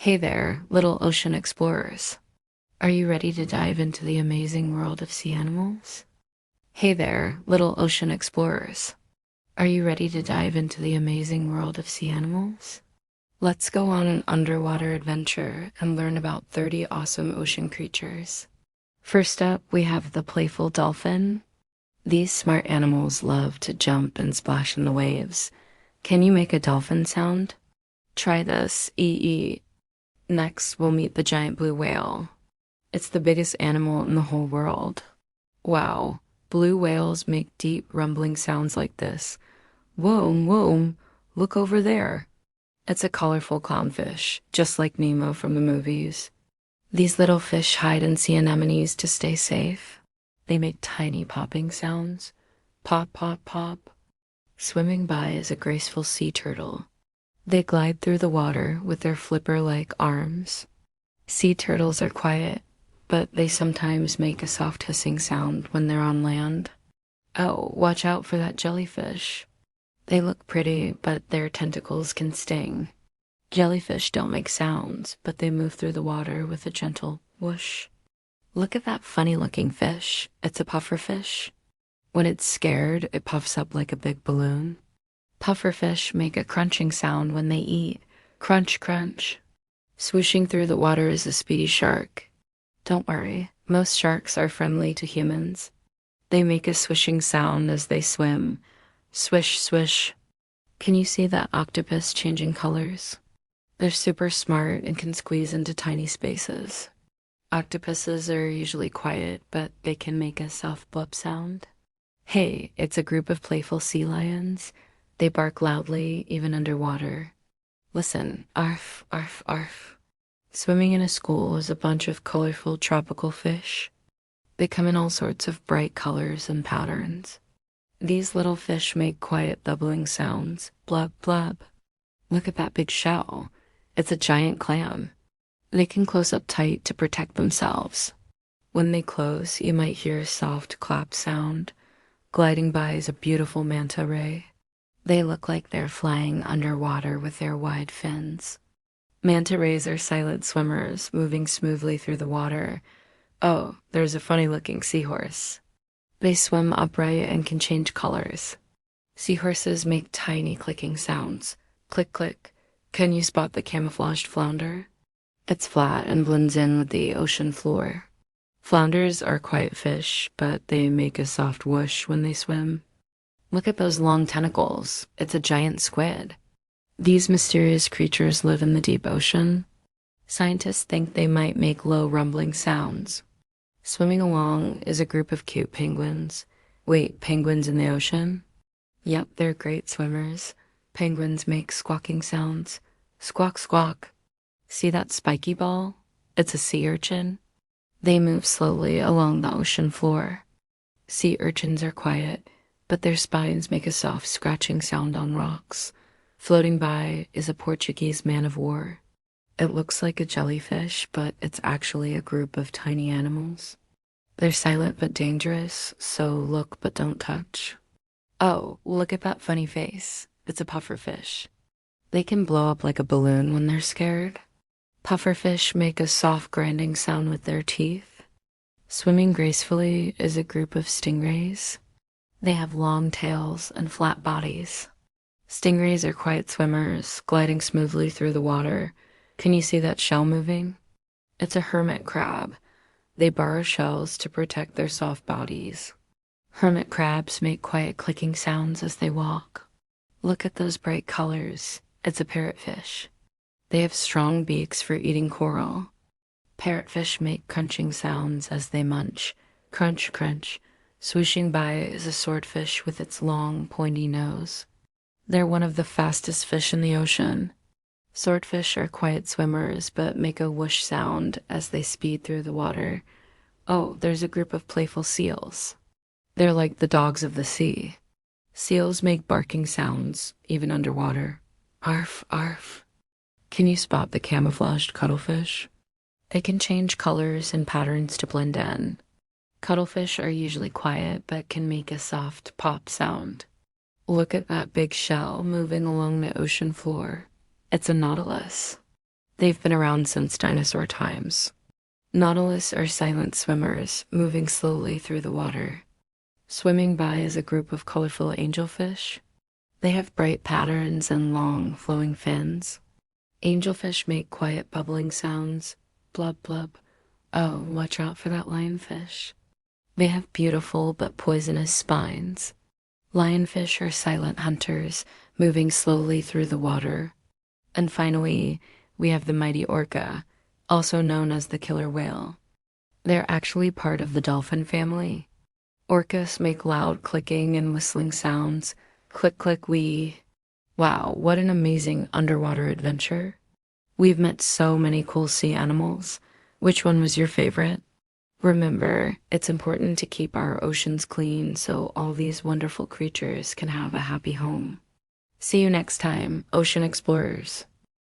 Hey there, little ocean explorers. Are you ready to dive into the amazing world of sea animals? Hey there, little ocean explorers. Are you ready to dive into the amazing world of sea animals? Let's go on an underwater adventure and learn about 30 awesome ocean creatures. First up, we have the playful dolphin. These smart animals love to jump and splash in the waves. Can you make a dolphin sound? Try this, ee. Next, we'll meet the giant blue whale. It's the biggest animal in the whole world. Wow, blue whales make deep rumbling sounds like this. Whoa, whoa, look over there. It's a colorful clownfish, just like Nemo from the movies. These little fish hide in sea anemones to stay safe. They make tiny popping sounds. Pop, pop, pop. Swimming by is a graceful sea turtle. They glide through the water with their flipper-like arms. Sea turtles are quiet, but they sometimes make a soft hissing sound when they're on land. Oh, watch out for that jellyfish. They look pretty, but their tentacles can sting. Jellyfish don't make sounds, but they move through the water with a gentle whoosh. Look at that funny-looking fish. It's a pufferfish. When it's scared, it puffs up like a big balloon. Pufferfish make a crunching sound when they eat. Crunch, crunch. Swooshing through the water is a speedy shark. Don't worry, most sharks are friendly to humans. They make a swishing sound as they swim. Swish, swish. Can you see that octopus changing colors? They're super smart and can squeeze into tiny spaces. Octopuses are usually quiet, but they can make a soft blub sound. Hey, it's a group of playful sea lions. They bark loudly, even underwater. Listen, arf, arf, arf. Swimming in a school is a bunch of colorful tropical fish. They come in all sorts of bright colors and patterns. These little fish make quiet bubbling sounds. Blub, blub. Look at that big shell. It's a giant clam. They can close up tight to protect themselves. When they close, you might hear a soft clap sound. Gliding by is a beautiful manta ray. They look like they're flying underwater with their wide fins. Manta rays are silent swimmers, moving smoothly through the water. Oh, there's a funny-looking seahorse. They swim upright and can change colors. Seahorses make tiny clicking sounds. Click, click. Can you spot the camouflaged flounder? It's flat and blends in with the ocean floor. Flounders are quiet fish, but they make a soft whoosh when they swim. Look at those long tentacles. It's a giant squid. These mysterious creatures live in the deep ocean. Scientists think they might make low rumbling sounds. Swimming along is a group of cute penguins. Wait, penguins in the ocean? Yep, they're great swimmers. Penguins make squawking sounds. Squawk, squawk. See that spiky ball? It's a sea urchin. They move slowly along the ocean floor. Sea urchins are quiet, but their spines make a soft scratching sound on rocks. Floating by is a Portuguese man-of-war. It looks like a jellyfish, but it's actually a group of tiny animals. They're silent but dangerous, so look but don't touch. Oh, look at that funny face. It's a pufferfish. They can blow up like a balloon when they're scared. Pufferfish make a soft grinding sound with their teeth. Swimming gracefully is a group of stingrays. They have long tails and flat bodies. Stingrays are quiet swimmers, gliding smoothly through the water. Can you see that shell moving? It's a hermit crab. They burrow shells to protect their soft bodies. Hermit crabs make quiet clicking sounds as they walk. Look at those bright colors. It's a parrotfish. They have strong beaks for eating coral. Parrotfish make crunching sounds as they munch. Crunch, crunch. Swooshing by is a swordfish with its long, pointy nose. They're one of the fastest fish in the ocean. Swordfish are quiet swimmers, but make a whoosh sound as they speed through the water. Oh, there's a group of playful seals. They're like the dogs of the sea. Seals make barking sounds, even underwater. Arf, arf. Can you spot the camouflaged cuttlefish? They can change colors and patterns to blend in. Cuttlefish are usually quiet, but can make a soft pop sound. Look at that big shell moving along the ocean floor. It's a nautilus. They've been around since dinosaur times. Nautilus are silent swimmers, moving slowly through the water. Swimming by is a group of colorful angelfish. They have bright patterns and long, flowing fins. Angelfish make quiet bubbling sounds. Blub blub. Oh, watch out for that lionfish. They have beautiful but poisonous spines. Lionfish are silent hunters, moving slowly through the water. And finally, we have the mighty orca, also known as the killer whale. They're actually part of the dolphin family. Orcas make loud clicking and whistling sounds. Click, click, wee. Wow, what an amazing underwater adventure. We've met so many cool sea animals. Which one was your favorite? Remember, it's important to keep our oceans clean so all these wonderful creatures can have a happy home. See you next time, ocean explorers.